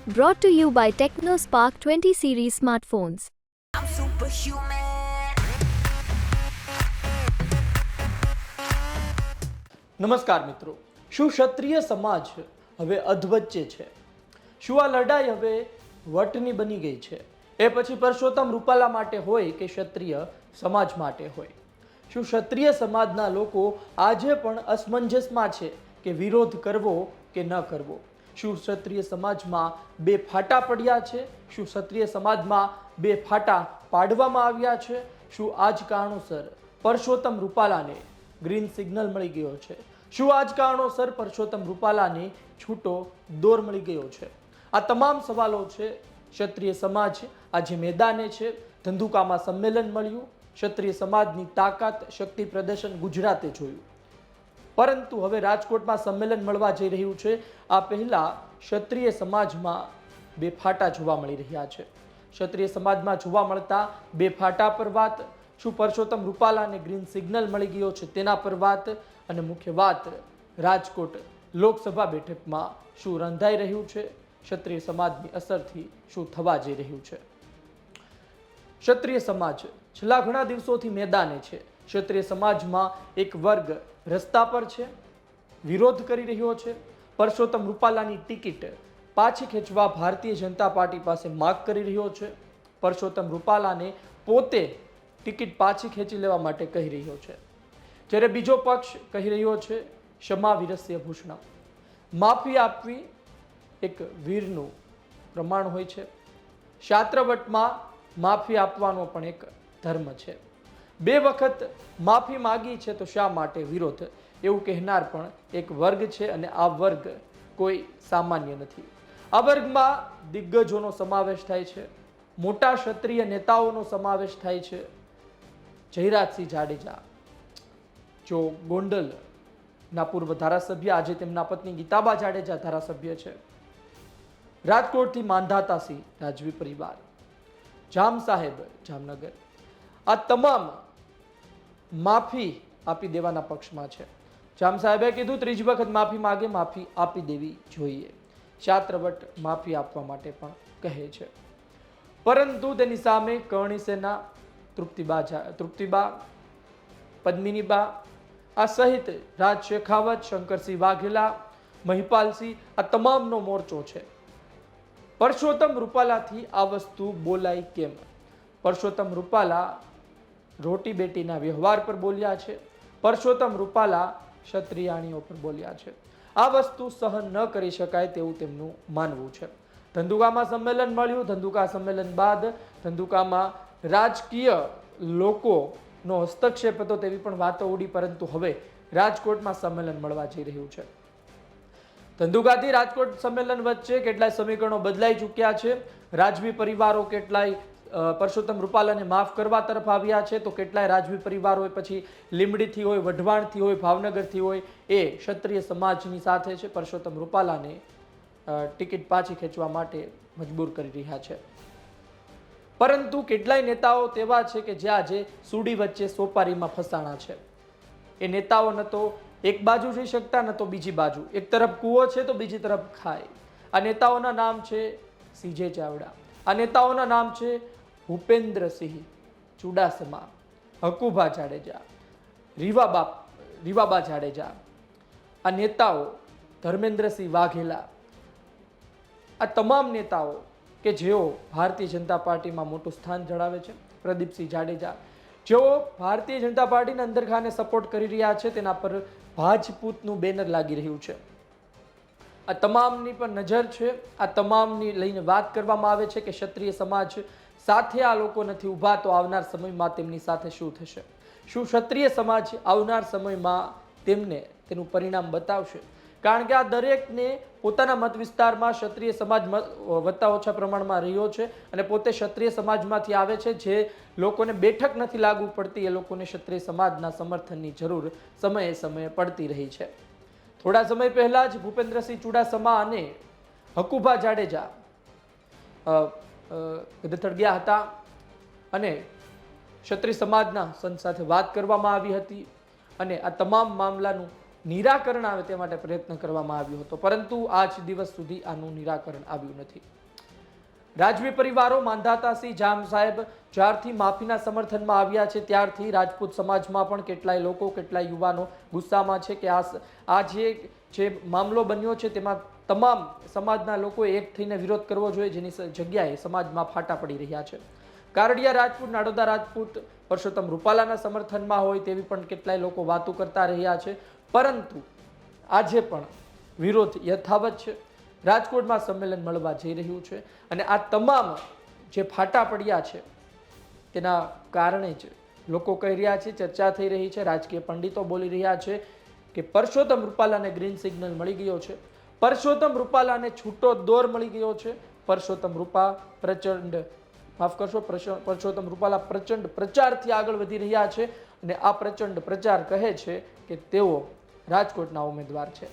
Brought to you by TechnoSpark 20 series smartphones. I'm superhuman. નમસ્કાર મિત્રો, શું ક્ષત્રિય સમાજ હવે અધવચ્ચે છે? શું આ લડાઈ હવે વટની બની ગઈ છે? એ પછી પરસોત્તમ રૂપાલા માટે હોય કે ક્ષત્રિય સમાજ માટે હોય, શું ક્ષત્રિય સમાજના લોકો આજે પણ અસમંજસમાં છે કે વિરોધ કરવો કે ન કરવો? શું ક્ષત્રિય સમાજમાં બે ફાટા પડ્યા છે? શું ક્ષત્રિય સમાજમાં બે ફાટા પાડવામાં આવ્યા છે? શું આ જ કારણોસર પરસોત્તમ રૂપાલાને ગ્રીન સિગ્નલ મળી ગયો છે? શું આ જ કારણોસર પરસોત્તમ રૂપાલાને છૂટો દોર મળી ગયો છે? આ તમામ સવાલો છે. ક્ષત્રિય સમાજ આજે મેદાને છે. ધંધુકામાં સંમેલન મળ્યું. ક્ષત્રિય સમાજની તાકાત, શક્તિ પ્રદર્શન ગુજરાતે જોયું. પરંતુ હવે રાજકોટમાં સંમેલન મળવા જઈ રહ્યું છે. આ પહેલા ક્ષત્રિય સમાજમાં બે ફાટા જોવા મળી રહ્યા છે. ક્ષત્રિય સમાજમાં જોવા મળતા બે ફાટા પર વાત, શું પરસોત્તમ રૂપાલાને ગ્રીન સિગ્નલ મળી ગયો છે તેના પર વાત, અને મુખ્ય વાત રાજકોટ લોકસભા બેઠકમાં શું રંધાઈ રહ્યું છે, ક્ષત્રિય સમાજની અસરથી શું થવા જઈ રહ્યું છે. ક્ષત્રિય સમાજ છેલ્લા ઘણા દિવસોથી મેદાને છે. ક્ષત્રિય સમાજમાં એક વર્ગ રસ્તા પર છે, વિરોધ કરી રહ્યો છે. પરસોત્તમ રૂપાલાની ટિકિટ પાછી ખેંચવા ભારતીય જનતા પાર્ટી પાસે માગ કરી રહ્યો છે. પરસોત્તમ રૂપાલાને પોતે ટિકિટ પાછી ખેંચી લેવા માટે કહી રહ્યો છે. જ્યારે બીજો પક્ષ કહી રહ્યો છે ક્ષમા વિરસ્ય ભૂષણમ, માફી આપવી એક વીરનું પ્રમાણ હોય છે. શાસ્ત્રવટમાં માફી આપવાનો પણ એક ધર્મ છે. બે વખત માફી માગી છે તો શા માટે વિરોધ, એવું કહેનાર પણ એક વર્ગ છે, અને આ વર્ગ કોઈ સામાન્ય નથી. આ વર્ગમાં દિગ્ગજોનો સમાવેશ થાય છે, મોટા ક્ષત્રિય નેતાઓનો સમાવેશ થાય છે. જયરાજસિંહ જાડેજા, જો ગોંડલના પૂર્વ ધારાસભ્ય, આજે તેમના પત્ની ગીતાબા જાડેજા ધારાસભ્ય છે. રાજકોટથી માંધાતાસિંહ રાજવી પરિવાર, જામ સાહેબ જામનગર, આ તમામ માફી આપી દેવાના પક્ષમાં છે. જામ સાહેબે કીધું ત્રીજી વખત માફી માગે, માફી આપી દેવી જોઈએ. શાસ્ત્રવટ માફી આપવા માટે પણ કહે છે. પરંતુ તેની સામે કરણી સેના, તૃપ્તિબા, પદ્મિનીબા, આ સહિત રાજ શેખાવત, શંકરસિંહ વાઘેલા, મહિપાલસિંહ, આ તમામનો મોરચો છે. પરસોત્તમ રૂપાલાથી આ વસ્તુ બોલાય કેમ? પરસોત્તમ રૂપાલા રોટી બેટીના વ્યવહાર પર બોલ્યા છે. પરસોત્તમ રૂપાલા ક્ષત્રિયાણીઓ પર બોલ્યા છે. આ વસ્તુ સહન ન કરી શકાય તેવું તેમનું માનવું છે. ધંધુકામાં સંમેલન મળ્યું. ધંધુકા સંમેલન બાદ ધંધુકામાં રાજકીય લોકોનો હસ્તક્ષેપ હતો તેવી પણ વાતો ઉડી, પરંતુ હવે રાજકોટમાં સંમેલન મળવા જઈ રહ્યું છે. ધંધુકાથી રાજકોટ સંમેલન વચ્ચે કેટલાય સમીકરણો બદલાઈ ચૂક્યા છે. રાજવી પરિવારો કેટલાય પરસોત્તમ રૂપાલાને માફ કરવા તરફ આવ્યા છે, તો કેટલાય રાજવી પરિવારો પછી લીંબડીથી હોય, વઢવાણથી હોય, ભાવનગરથી હોય, એ ક્ષત્રિય સમાજની સાથે છે. પરસોત્તમ રૂપાલાને ટિકિટ પાછી ખેંચવા માટે મજબૂર કરી રહ્યા છે. પરંતુ કેટલાય નેતાઓ તેવા છે કે જે આજે સુડી વચ્ચે સોપારીમાં ફસાણા છે. એ નેતાઓ ન તો એક બાજુ જઈ શકતા, ન તો બીજી બાજુ. એક તરફ કૂવો છે તો બીજી તરફ ખાય. આ નેતાઓના નામ છે સીજે ચાવડા, આ નેતાઓના નામ છે ભૂપેન્દ્રસિંહ ચુડાસમા, હકુભા જાડેજા, રીવાબા જાડેજા, આ નેતાઓ ધર્મેન્દ્રસિંહ વાઘેલા, આ તમામ નેતાઓ કે જેઓ ભારતીય જનતા પાર્ટીમાં મોટું સ્થાન ધરાવે છે. પ્રદીપસિંહ જાડેજા, જેઓ ભારતીય જનતા પાર્ટીના અંદરખાને સપોર્ટ કરી રહ્યા છે, તેના પર ભાજપૂતનું બેનર લાગી રહ્યું છે. આ તમામની પર નજર છે. આ તમામની લઈને વાત કરવામાં આવે છે કે ક્ષત્રિય સમાજ સાથે આ લોકો નથી ઊભા, તો આવનાર સમયમાં તેમની સાથે શું થશે? શું ક્ષત્રિય સમાજ આવનાર સમયમાં તેનું પરિણામ બતાવશે? કારણ કે આ દરેકને પોતાના મત વિસ્તારમાં ક્ષત્રિય સમાજ વત્તા ઓછા પ્રમાણમાં રહ્યો છે, અને પોતે ક્ષત્રિય સમાજમાંથી આવે છે. જે લોકોને બેઠક નથી લાગુ પડતી, એ લોકોને ક્ષત્રિય સમાજના સમર્થનની જરૂર સમયે સમયે પડતી રહી છે. થોડા સમય પહેલા જ ભૂપેન્દ્રસિંહ ચુડાસમા અને હકુભા જાડેજા ગદથડ ગયા હતા, અને ક્ષત્રિય સમાજના સંત સાથે વાત કરવામાં આવી હતી, અને આ તમામ મામલાનું નિરાકરણ આવે તે માટે પ્રયત્ન કરવામાં આવ્યો હતો, પરંતુ આજ દિવસ સુધી આનું નિરાકરણ આવ્યું નથી. રાજવી પરિવારો માંધાતાસિંહ જામ સાહેબ જ્યારથી માફીના સમર્થનમાં આવ્યા છે ત્યારથી રાજપૂત સમાજમાં પણ કેટલાય લોકો, કેટલાય યુવાનો ગુસ્સામાં છે કે આ જે મામલો બન્યો છે તેમાં તમામ સમાજના લોકોએ એક થઈને વિરોધ કરવો જોઈએ, જેની જગ્યાએ સમાજમાં ફાટા પડી રહ્યા છે. કારડિયા રાજપૂત, નાડોદા રાજપૂત પરસોત્તમ રૂપાલાના સમર્થનમાં હોય તેવી પણ કેટલાય લોકો વાતો કરતા રહ્યા છે, પરંતુ આજે પણ વિરોધ યથાવત છે. રાજકોટમાં સંમેલન મળવા જઈ રહ્યું છે અને આ તમામ જે ફાટા પડ્યા છે તેના કારણે જ લોકો કહી રહ્યા છે, ચર્ચા થઈ રહી છે, રાજકીય પંડિતો બોલી રહ્યા છે કે પરસોત્તમ રૂપાલાને ગ્રીન સિગ્નલ મળી ગયો છે, પરસોત્તમ રૂપાલાને છૂટો દોર મળી ગયો છે, પરસોત્તમ રૂપાલા પ્રચંડ પ્રચારથી આગળ વધી રહ્યા છે અને આ પ્રચંડ પ્રચાર કહે છે કે તેઓ રાજકોટના ઉમેદવાર છે.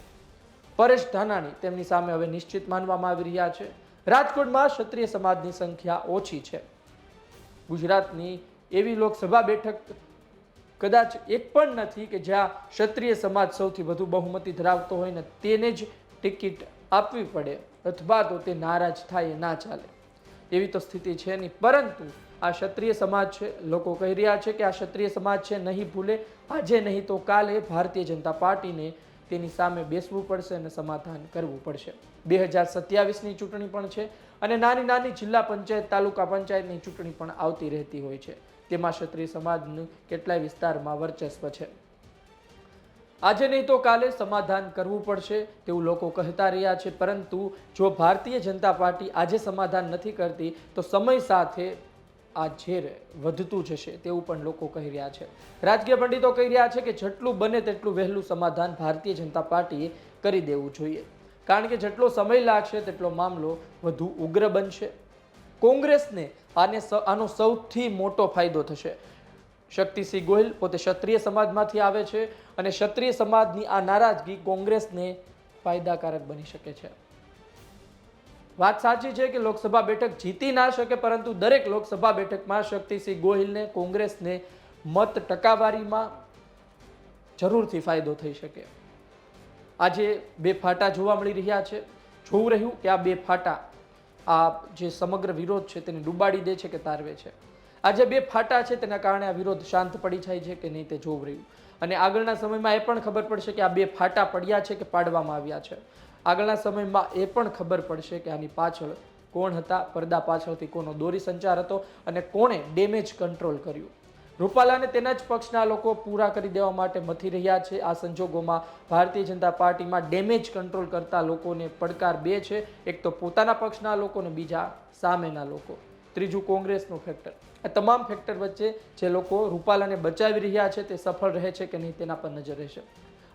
પરેશ ધાનાણી તેમની સામે હવે નિશ્ચિત માનવામાં આવી રહ્યા છે. રાજકોટમાં ક્ષત્રિય સમાજની સંખ્યા ઓછી છે. ગુજરાતની એવી લોકસભા બેઠક કદાચ એક પણ નથી કે જ્યાં ક્ષત્રિય સમાજ સૌથી વધુ બહુમતી ધરાવતો હોય ને તેને જ ટિકિટ આપવી પડે અથવા તો તે નારાજ થાય ના ચાલે, એવી તો સ્થિતિ છે નહીં. પરંતુ આ ક્ષત્રિય સમાજ છે, લોકો કહી રહ્યા છે કે આ ક્ષત્રિય સમાજ છે નહીં ભૂલે, આજે નહીં તો કાલે ભારતીય જનતા પાર્ટીને તેની સામે બેસવું પડશે અને સમાધાન કરવું પડશે. 2027ની ચૂંટણી પણ છે અને નાની નાની જિલ્લા પંચાયત, તાલુકા પંચાયતની ચૂંટણી પણ આવતી રહેતી હોય છે. તેમાં ક્ષત્રિય સમાજનું કેટલાય વિસ્તારમાં વર્ચસ્વ છે. આજે નહીં તો કાલે સમાધાન કરવું પડશે તેવું લોકો કહેતા રહ્યા છે, પરંતુ જો ભારતીય જનતા પાર્ટી આજે સમાધાન નથી કરતી તો સમય સાથે આ ઝેર વધતું જશે તેવું પણ લોકો કહી રહ્યા છે. રાજકીય પંડિતો કહી રહ્યા છે કે જેટલું બને તેટલું વહેલું સમાધાન ભારતીય જનતા પાર્ટીએ કરી દેવું જોઈએ, કારણ કે જેટલો સમય લાગશે તેટલો મામલો વધુ ઉગ્ર બનશે. કોંગ્રેસને આનો સૌથી મોટો ફાયદો થશે. શક્તિસિંહ ગોહિલ પોતે ક્ષત્રિય સમાજમાંથી આવે છે અને ક્ષત્રિય સમાજની આ નારાજગી કોંગ્રેસને ફાયદાકારક બની શકે છે. વાત સાચી છે કે લોકસભા બેઠક જીતી ના શકે, પરંતુ દરેક લોકસભા બેઠકમાં શક્તિસિંહ ગોહિલને, કોંગ્રેસને મત ટકાવારીમાં જરૂરથી ફાયદો થઈ શકે. આજે બે ફાટા જોવા મળી રહ્યા છે. જોવું રહ્યું કે આ બે ફાટા આ જે સમગ્ર વિરોધ છે તેને ડૂબાડી દે છે કે તારવે છે. આજે બે ફાટા છે તેના કારણે આ વિરોધ શાંત પડી જાય છે કે નહીં તે જોવું રહ્યું. અને આગળના સમયમાં એ પણ ખબર પડશે કે આ બે ફાટા પડ્યા છે કે પાડવામાં આવ્યા છે. આગળના સમયમાં એ પણ ખબર પડશે કે આની પાછળ કોણ હતા, પડદા પાછળથી કોનો દોરી સંચાર હતો અને કોણે ડેમેજ કંટ્રોલ કર્યું. રૂપાલાને તેના જ પક્ષના લોકો પૂરા કરી દેવા માટે મથી રહ્યા છે. આ સંજોગોમાં ભારતીય જનતા પાર્ટીમાં ડેમેજ કંટ્રોલ કરતા લોકોને પડકાર બે છે, એક તો પોતાના પક્ષના લોકો અને બીજા સામેના લોકો, ત્રીજું કોંગ્રેસનું ફેક્ટર. આ તમામ ફેક્ટર વચ્ચે જે લોકો રૂપાલાને બચાવી રહ્યા છે તે સફળ રહે છે કે નહીં તેના પર નજર રહેશે.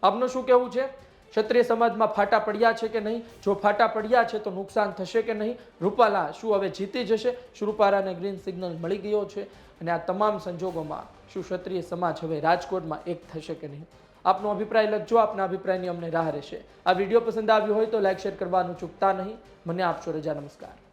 આપનું શું કહેવું છે? ક્ષત્રિય સમાજમાં ફાટા પડ્યા છે કે નહીં? જો ફાટા પડ્યા છે તો નુકસાન થશે કે નહીં? રૂપાલા શું હવે જીતી જશે? શું રૂપાલાને ગ્રીન સિગ્નલ મળી ગયો છે? અને આ તમામ સંજોગોમાં શું ક્ષત્રિય સમાજ હવે રાજકોટમાં એક થશે કે નહીં? આપનો અભિપ્રાય લખજો. આપના અભિપ્રાયની અમને રાહ રહેશે. આ વિડીયો પસંદ આવ્યો હોય તો લાઈક, શેર કરવાનું ચૂકતા નહીં. મને આપશો રજા. નમસ્કાર.